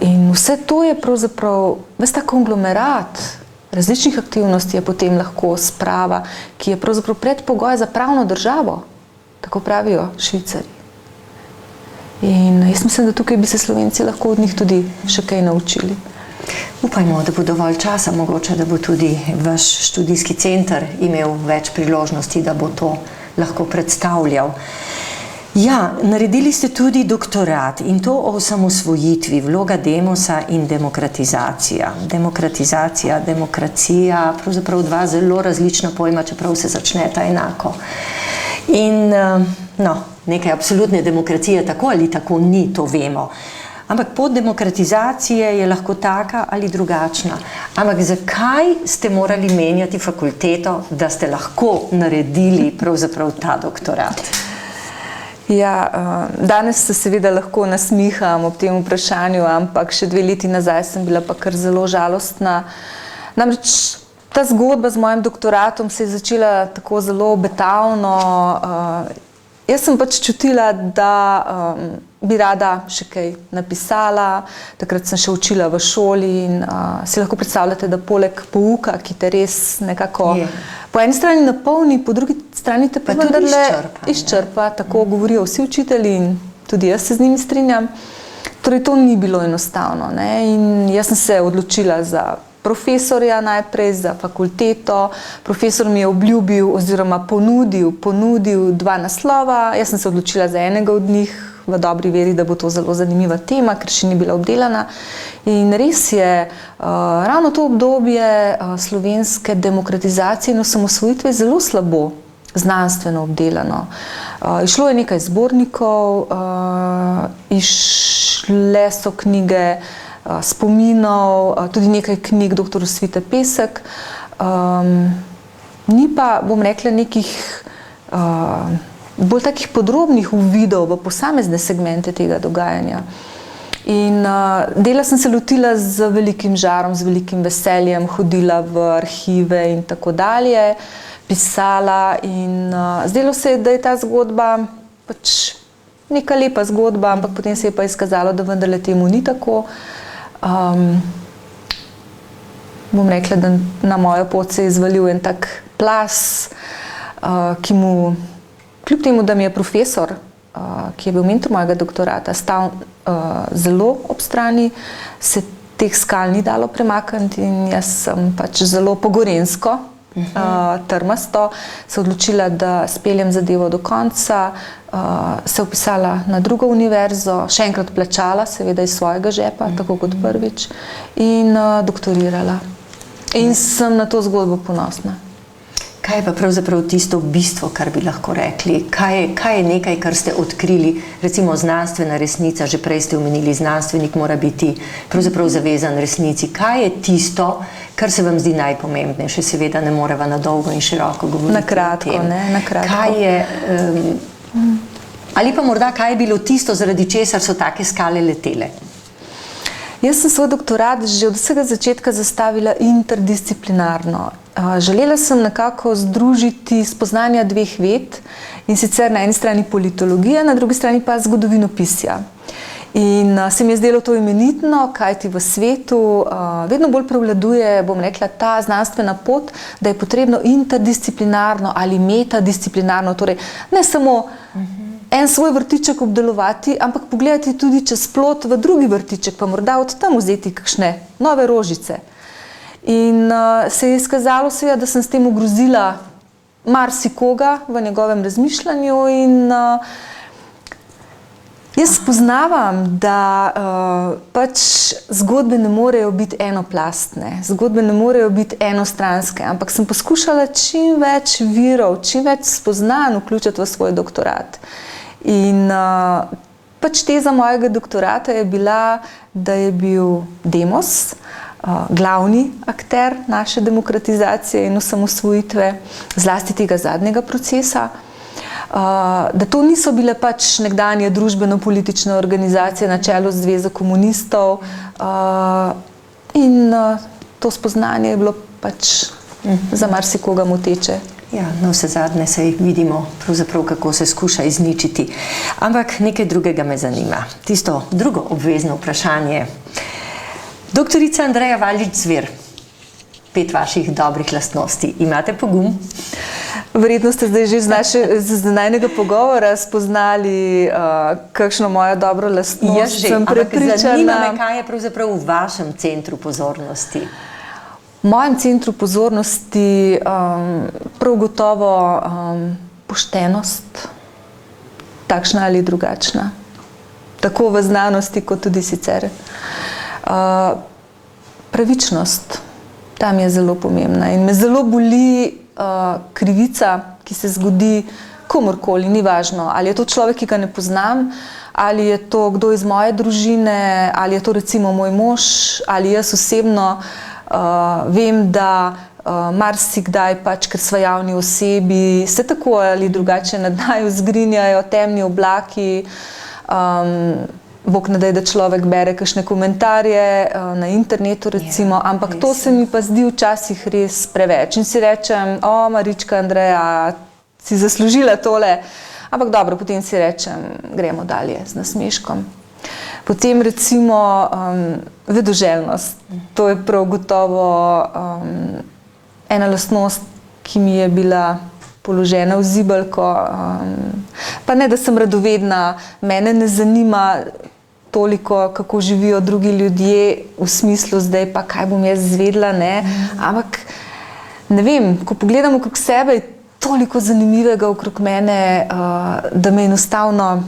In vse to je pravzaprav, ves ta konglomerat različnih aktivnosti je potem lahko sprava, ki je pravzaprav predpogoj za pravno državo, tako pravijo Švicari. In jaz mislim, da tukaj bi se Slovenci lahko od njih tudi še kaj naučili. Upajmo, da bo dovolj časa, mogoče, da bo tudi vaš študijski center imel več priložnosti, da bo to lahko predstavljal. Ja, naredili ste tudi doktorat in to o osamosvojitvi, vloga demosa in demokratizacija. Demokratizacija, demokracija, pravzaprav dva zelo različna pojma, čeprav se začneta enako. In nekaj absolutne demokracije tako ali tako ni, to vemo. Ampak pot demokratizacije je lahko taka ali drugačna. Ampak zakaj ste morali menjati fakulteto, da ste lahko naredili pravzaprav ta doktorat? Ja, danes se seveda lahko nasmiham ob tem vprašanju, ampak še 2 leti nazaj sem bila pa kar zelo žalostna. Namreč ta zgodba z mojim doktoratom se je začela tako zelo obetavno. Jaz sem pač čutila, da bi rada še kaj napisala. Takrat sem še učila v šoli in si lahko predstavljate, da poleg pouka, ki te res nekako po eni strani napolni, po drugi strani te pa vendarle izčrpa. Tako govorijo vsi učitelji in tudi jaz se z njimi strinjam. Torej, to ni bilo enostavno, ne? In jaz sem se odločila za profesorja najprej, za fakulteto. Profesor mi je obljubil oziroma ponudil 2 naslova. Jaz sem se odločila za enega od njih, v dobri veri, da bo to zelo zanimiva tema, ker še ni bila obdelana. In res je, ravno to obdobje slovenske demokratizacije in osamosvojitve je zelo slabo znanstveno obdelano. Išlo je nekaj zbornikov, išle so knjige spominov, tudi nekaj knjig dr. Svite Pesek. Ni pa, bom rekla, nekih bolj takih podrobnih uvidov v posamezne segmente tega dogajanja. In dela sem se lotila z velikim žarom, z velikim veseljem, hodila v arhive in tako dalje, pisala in zdelo se je, da je ta zgodba pač neka lepa zgodba, ampak potem se je pa izkazalo, da vendarle temu ni tako. Bom rekla, da na mojo pot se je izvalil en tak plaz, ki mu, kljub temu, da mi je profesor, ki je bil mentor mojega doktorata, stal zelo ob strani, se teh skal ni dalo premakniti in jaz sem pač zelo pogorensko, trmasto, se odločila, da speljem zadevo do konca, se vpisala na drugo univerzo, še enkrat plačala, seveda iz svojega žepa, tako kot prvič, in doktorirala. In sem na to zgodbo ponosna. Kaj je pa pravzaprav tisto bistvo, kar bi lahko rekli? Kaj je nekaj, kar ste odkrili, recimo znanstvena resnica, že prej ste omenili, znanstvenik mora biti pravzaprav zavezan resnici. Kaj je tisto, kar se vam zdi najpomembnejše? Seveda ne moreva na dolgo in široko govoriti. Na kratko, ne? Na kratko. Kaj je, ali pa morda, kaj je bilo tisto, zaradi česar so take skale letele? Jaz sem svoj doktorat že od vsega začetka zastavila interdisciplinarno. Želela sem nekako združiti spoznanja dveh ved, in sicer na eni strani politologija, na drugi strani pa zgodovinopisja. In se mi je zdelo to imenitno, kajti v svetu vedno bolj prevladuje, bom rekla, ta znanstvena pot, da je potrebno interdisciplinarno ali metadisciplinarno, torej ne samo en svoj vrtiček obdelovati, ampak pogledati tudi čez plot v drugi vrtiček, pa morda od tam vzeti kakšne nove rožice. In se je izkazalo seveda, da sem s tem ogrozila marsikoga v njegovem razmišljanju in jaz spoznavam, da pač zgodbe ne morejo biti enoplastne, zgodbe ne morejo biti enostranske, ampak sem poskušala čim več virov, čim več spoznanj vključiti v svoj doktorat. In pač teza mojega doktorata je bila, da je bil Demos glavni akter naše demokratizacije in osamosvojitve, zlasti tega zadnjega procesa, da to niso bile pač nekdanje družbeno-politične organizacije na čelu z Zvezo komunistov in to spoznanje je bilo pač za marsikoga moteče. Ja, no vse zadnje se vidimo pravzaprav, kako se skuša izničiti. Ampak nekaj drugega me zanima. Tisto drugo obvezno vprašanje. Doktorica Andreja Valič Zver, 5 vaših dobrih lastnosti. Imate pogum? Verjetno ste zdaj že z najnega pogovora spoznali kakšno mojo dobro lastnost. Jaz že, ampak zanima me, kaj je pravzaprav v vašem centru pozornosti. V mojem centru pozornosti prav gotovo poštenost, takšna ali drugačna, tako v znanosti kot tudi sicer. Pravičnost, tam je zelo pomembna in me zelo boli krivica, ki se zgodi komorkoli, ni važno, ali je to človek, ki ga ne poznam, ali je to kdo iz moje družine, ali je to recimo moj mož, ali jaz osebno. Vem, da marsikdaj pač, ker sva javni osebi, se tako ali drugače nad naju zgrinjajo temni oblaki. Bog ne daj, da človek bere kakšne komentarje na internetu recimo, ampak to se mi pa zdi včasih res preveč. In si rečem, Marička, Andreja, si zaslužila tole. Ampak dobro, potem si rečem, gremo dalje z nasmeškom. Potem recimo vedoželjnost. To je prav gotovo ena lastnost, ki mi je bila položena v zibelko. Pa ne, da sem radovedna, mene ne zanima toliko, kako živijo drugi ljudje, v smislu zdaj pa kaj bom jaz izvedela, ne. Ampak ne vem, ko pogledam okrog sebe, je toliko zanimivega okrog mene, da me enostavno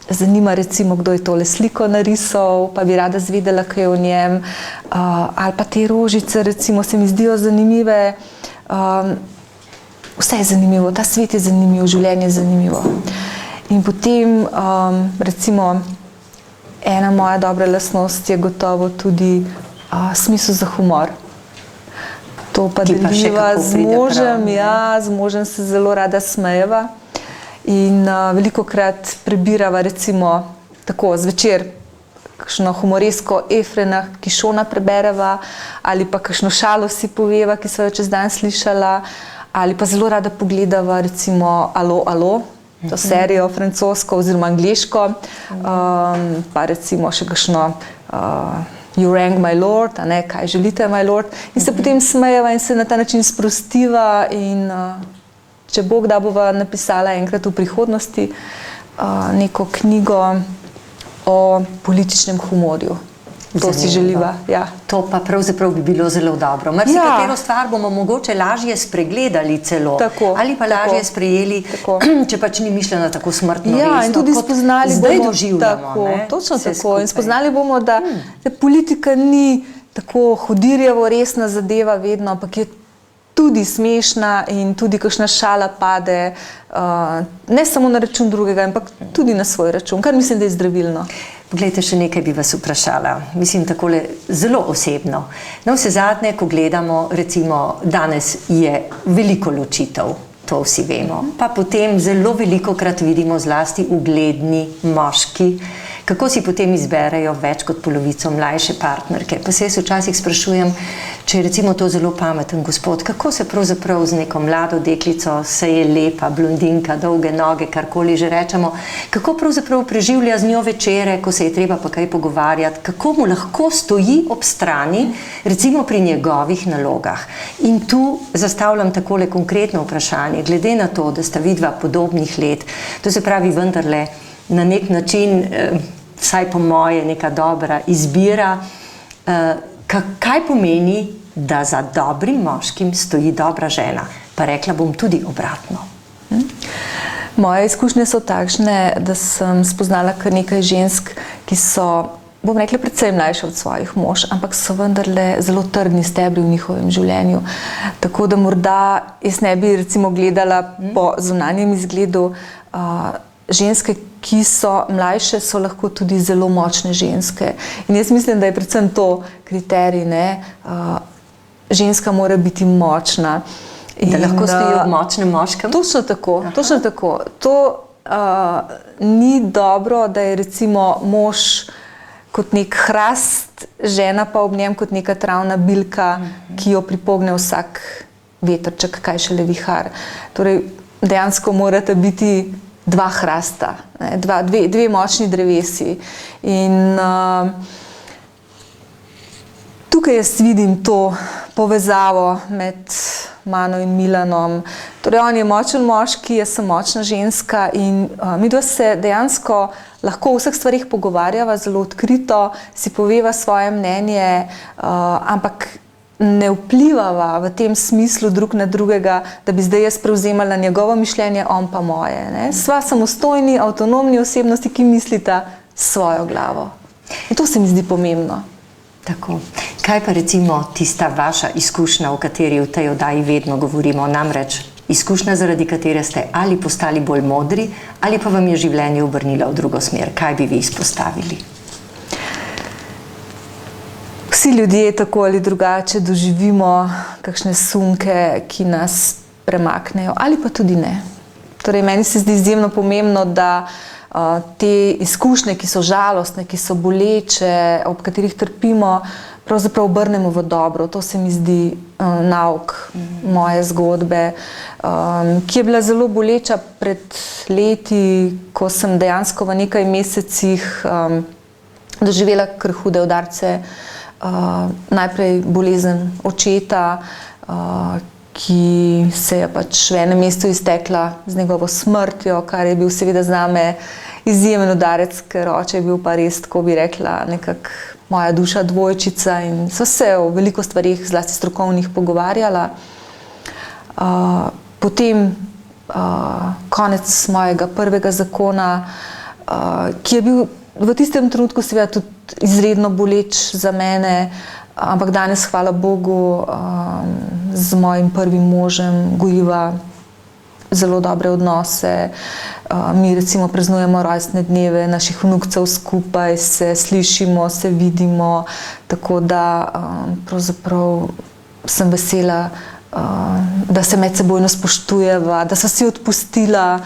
zanima recimo, kdo je tole sliko narisal, pa bi rada izvedela, kaj je o njem, ali pa te rožice recimo se mi zdijo zanimive. Vse je zanimivo, ta svet je zanimiv, življenje je zanimivo. In potem recimo ena moja dobra lastnost je gotovo tudi smisel za humor. To pa deliva z možem, ja, z možem se zelo rada smejeva. In velikokrat prebirava recimo tako zvečer kakšno humoresko Efrena Kišona prebereva ali pa kakšno šalo si poveva, ki sva jo čez dan slišala, ali pa zelo rada pogledava recimo Alo, alo, to serijo francosko oziroma angliško, pa recimo še kakšno You rang my lord, a ne, kaj želite my lord, in se potem smejeva in se na ta način sprostiva in če Bog da bova napisala enkrat v prihodnosti neko knjigo o političnem humorju. To si želiva, ja. To pa pravzaprav bi bilo zelo dobro. Marsikatero stvar bomo mogoče lažje spregledali celo. Ali pa lažje sprejeli, če pač ni mišljena tako smrtno resno, in tudi spoznali zdaj doživljamo. Točno tako. In spoznali bomo, da politika ni tako hudirjevo resna zadeva vedno, ampak je tudi smešna in tudi kakšna šala pade, ne samo na račun drugega, ampak tudi na svoj račun, kar mislim, da je zdravilno. Poglejte, še nekaj bi vas vprašala. Mislim, takole zelo osebno. Na vse zadnje, ko gledamo, recimo, danes je veliko ločitev, to vsi vemo, pa potem zelo velikokrat vidimo zlasti ugledni moški, kako si potem izberejo več kot polovico mlajše partnerke. Pa se jaz včasih sprašujem, če je recimo to zelo pameten gospod, kako se pravzaprav z neko mlado deklico, se je lepa, blondinka, dolge noge, karkoli že rečemo, kako pravzaprav preživlja z njo večere, ko se je treba pa kaj pogovarjati, kako mu lahko stoji ob strani, recimo pri njegovih nalogah. In tu zastavljam takole konkretno vprašanje, glede na to, da sta vidva podobnih let, to se pravi vendarle na nek način, vsaj po moje, neka dobra izbira. Kaj pomeni, da za dobrim moškim stoji dobra žena? Pa rekla bom tudi obratno. Moje izkušnje so takšne, da sem spoznala kar nekaj žensk, ki so, bom rekla, predvsem mlajše od svojih mož, ampak so vendarle zelo trdni stebri v njihovem življenju. Tako da morda jaz ne bi recimo gledala po zunanjem izgledu. Ženske, ki so mlajše, so lahko tudi zelo močne ženske. In jaz mislim, da je predvsem to kriterij, ne? Ženska mora biti močna. Da lahko stoji ob močnem moškem? Točno tako, točno tako. To ni dobro, da je recimo mož kot nek hrast, žena pa ob njem kot neka travna bilka, ki jo pripogne vsak vetrček, kaj šele vihar. Torej, dejansko morata biti dva hrasta, dve močni drevesi. In tukaj jaz vidim to povezavo med mano in Milanom. Torej, on je močen moški, jaz sem močna ženska in midva se dejansko lahko o vseh stvarih pogovarjava zelo odkrito, si poveva svoje mnenje, ampak ne vplivava v tem smislu drug na drugega, da bi zdaj jaz prevzemala njegovo mišljenje, on pa moje. Ne? Sva samostojni, avtonomni osebnosti, ki mislita svojo glavo. In to se mi zdi pomembno. Tako. Kaj pa recimo tista vaša izkušnja, o kateri v tej oddaji vedno govorimo, namreč izkušnja, zaradi katere ste ali postali bolj modri, ali pa vam je življenje obrnilo v drugo smer? Kaj bi vi izpostavili? Vsi ljudje tako ali drugače doživimo kakšne sunke, ki nas premaknejo, ali pa tudi ne. Torej, meni se zdi izjemno pomembno, da te izkušnje, ki so žalostne, ki so boleče, ob katerih trpimo, pravzaprav obrnemo v dobro. To se mi zdi nauk moje zgodbe, ki je bila zelo boleča pred leti, ko sem dejansko v nekaj mesecih doživela kar hude udarce. Najprej bolezen očeta, ki se je pač v enem mestu iztekla z njegovo smrtjo, kar je bil seveda zame izjemen udarec, ker oče je bil pa res, tako bi rekla, nekako moja duša dvojčica in sva se o veliko stvarih, zlasti strokovnih, pogovarjala. Potem konec mojega prvega zakona, ki je bil v tistem trenutku seveda tudi izredno boleč za mene, ampak danes, hvala Bogu, z mojim prvim možem gojiva zelo dobre odnose. Mi recimo praznujemo rojstne dneve naših vnukcev skupaj, se slišimo, se vidimo, tako da pravzaprav sem vesela, da se medsebojno spoštujeva, da sva si odpustila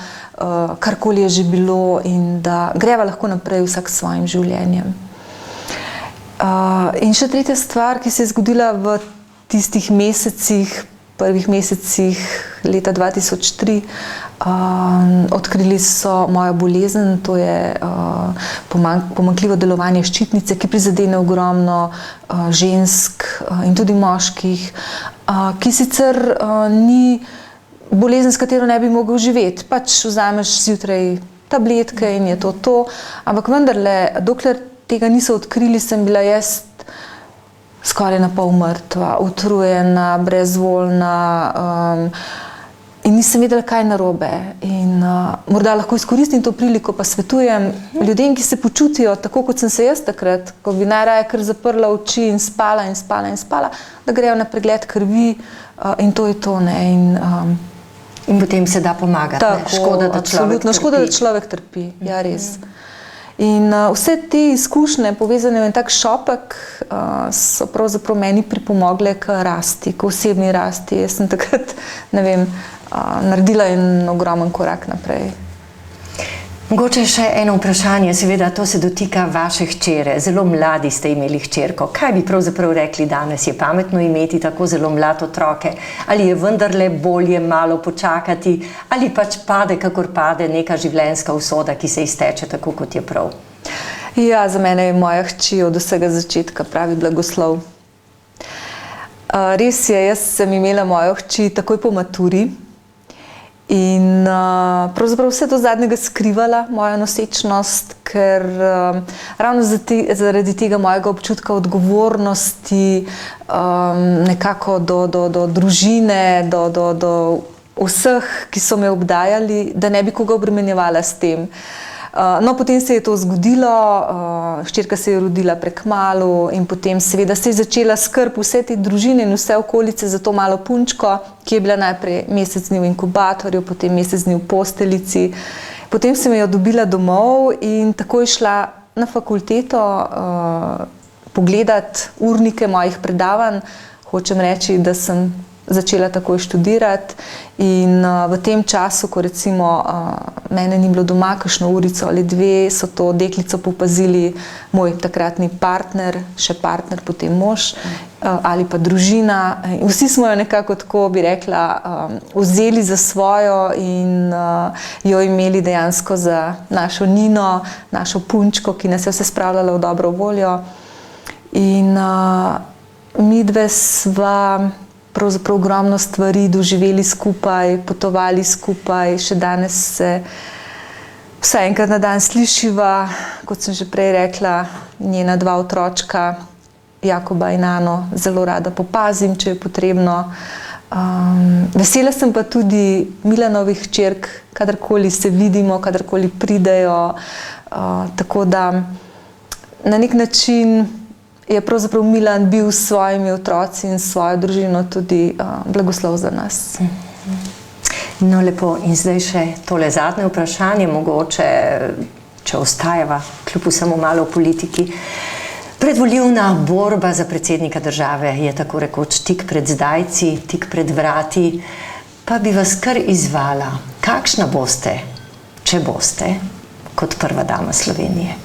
karkoli je že bilo in da greva lahko naprej vsak s svojim življenjem. In še tretja stvar, ki se je zgodila v tistih mesecih, prvih mesecih leta 2003, odkrili so mojo bolezen, to je pomanjkljivo delovanje ščitnice, ki prizadene ogromno žensk in tudi moških, ki sicer ni bolezen, s katero ne bi mogel živeti. Pač vzameš zjutraj tabletke in je to. Ampak vendarle, dokler tega niso odkrili, sem bila jaz skoraj na pol mrtva, utrujena, brezvoljna. In nisem vedela, kaj je narobe. In morda lahko izkoristim to priliko, pa svetujem ljudem, ki se počutijo tako, kot sem se jaz takrat, ko bi najraje kar zaprla oči in spala, da grejo na pregled krvi in to je to. In potem se da pomagati. Škoda, da človek trpi. Škoda, da človek trpi. Ja, res. In vse te izkušnje, povezane v en tak šopek, so pravzaprav meni pripomogle k rasti, k osebni rasti. Jaz sem takrat, naredila en ogromen korak naprej. Mogoče še eno vprašanje, seveda to se dotika vaše hčere. Zelo mladi ste imeli hčerko. Kaj bi pravzaprav rekli danes? Je pametno imeti tako zelo mlad otroke? Ali je vendarle bolje malo počakati? Ali pač pade, kakor pade, neka življenjska usoda, ki se izteče tako, kot je prav? Ja, za mene je moja hči od vsega začetka pravi blagoslov. Res je, jaz sem imela mojo hči takoj po maturi. In pravzaprav vse do zadnjega skrivala mojo nosečnost, ker ravno zaradi tega mojega občutka odgovornosti nekako do družine, do vseh, ki so me obdajali, da ne bi koga obremenjevala s tem. No, potem se je to zgodilo, hčerka se je rodila prekmalu in potem seveda se je začela skrb vse te družine in vse okolice za to malo punčko, ki je bila najprej mesec dni v inkubatorju, potem mesec dni v posteljici. Potem sem jo dobila domov in takoj šla na fakulteto pogledati urnike mojih predavanj. Hočem reči, da sem začela takoj študirati in v tem času, ko recimo mene ni bilo doma kakšno urico ali dve, so to deklico popazili moj takratni partner, še partner, potem mož ali pa družina. Vsi smo jo nekako tako, bi rekla, vzeli za svojo in jo imeli dejansko za našo Nino, našo punčko, ki nas je vse spravljala v dobro voljo. In midve sva pravzaprav ogromno stvari doživeli skupaj, potovali skupaj, še danes se vsaj enkrat na dan slišiva, kot sem že prej rekla, njena dva otročka, Jakoba in Ano, zelo rada popazim, če je potrebno. Vesela sem pa tudi Milanovih hčerk, kadarkoli se vidimo, kadarkoli pridejo, tako da na nek način je pravzaprav Milan bil s svojimi otroci in svojo družino tudi blagoslov za nas. No, lepo. In zdaj še tole zadnje vprašanje, mogoče, če ostajava kljub vsemu malo v politiki. Predvolilna borba za predsednika države je tako rekoč tik pred zdajci, tik pred vrati. Pa bi vas kar izzvala, kakšna boste, če boste, kot prva dama Slovenije?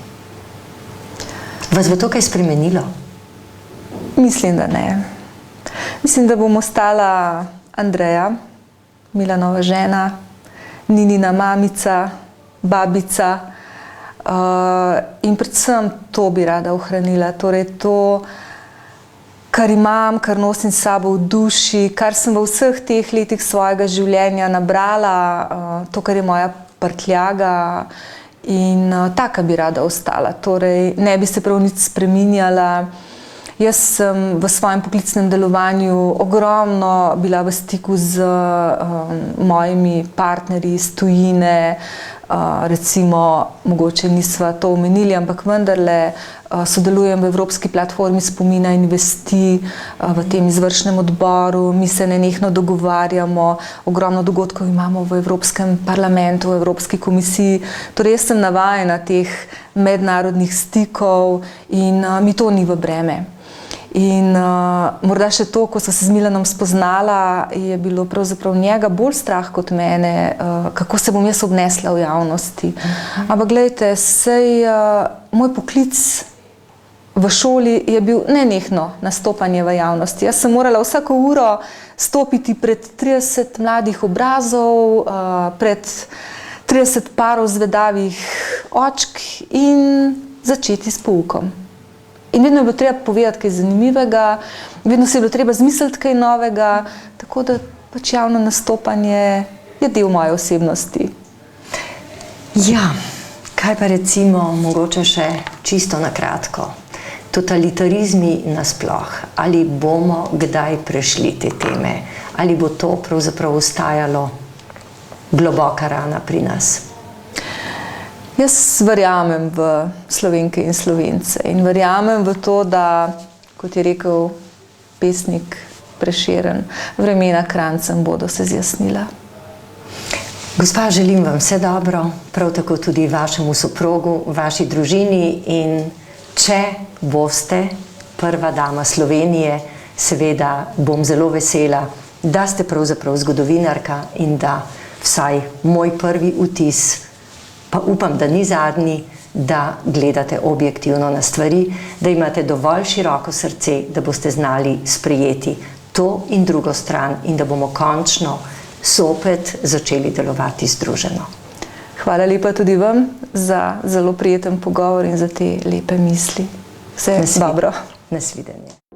Vas bo to kaj spremenilo? Mislim, da ne. Mislim, da bom ostala Andreja, Milanova žena, Ninina mamica, babica in predvsem to bi rada ohranila. Torej to, kar imam, kar nosim s sabo v duši, kar sem v vseh teh letih svojega življenja nabrala, to, kar je moja prtljaga, in taka bi rada ostala. Torej, ne bi se prav nič spreminjala. Jaz sem v svojem poklicnem delovanju ogromno bila v stiku z mojimi partnerji iz tujine, recimo, mogoče nisva to omenili, ampak vendarle sodelujem v Evropski platformi spomina in vesti, v tem izvršnem odboru, mi se nenehno dogovarjamo, ogromno dogodkov imamo v Evropskem parlamentu, v Evropski komisiji, torej jaz sem navajena teh mednarodnih stikov in mi to ni v breme. In morda še to, ko sva se z Milanom spoznala, je bilo pravzaprav njega bolj strah kot mene, kako se bom jaz obnesla v javnosti. Ampak glejte, sej moj poklic v šoli je bil nenehno nastopanje v javnosti. Jaz sem morala vsako uro stopiti pred 30 mladih obrazov, pred 30 parov zvedavih očk in začeti s poukom. In vedno je bilo treba povedati kaj zanimivega, vedno se je bilo treba zmisliti kaj novega, tako da pač javno nastopanje je del moje osebnosti. Ja, kaj pa recimo, mogoče še čisto na kratko, totalitarizmi nasploh, ali bomo kdaj prešli te teme, ali bo to pravzaprav ostajalo globoka rana pri nas? Jaz verjamem v Slovenke in Slovence in verjamem v to, da, kot je rekel pesnik Prešeren, vremena krancem bodo se zjasnila. Gospa, želim vam vse dobro, prav tako tudi vašemu soprogu, vaši družini, in če boste prva dama Slovenije, seveda bom zelo vesela, da ste pravzaprav zgodovinarka in da vsaj moj prvi vtis, pa upam, da ni zadnji, da gledate objektivno na stvari, da imate dovolj široko srce, da boste znali sprejeti to in drugo stran in da bomo končno sopet začeli delovati združeno. Hvala lepa tudi vam za zelo prijeten pogovor in za te lepe misli. Vse dobro. Nasvidenje.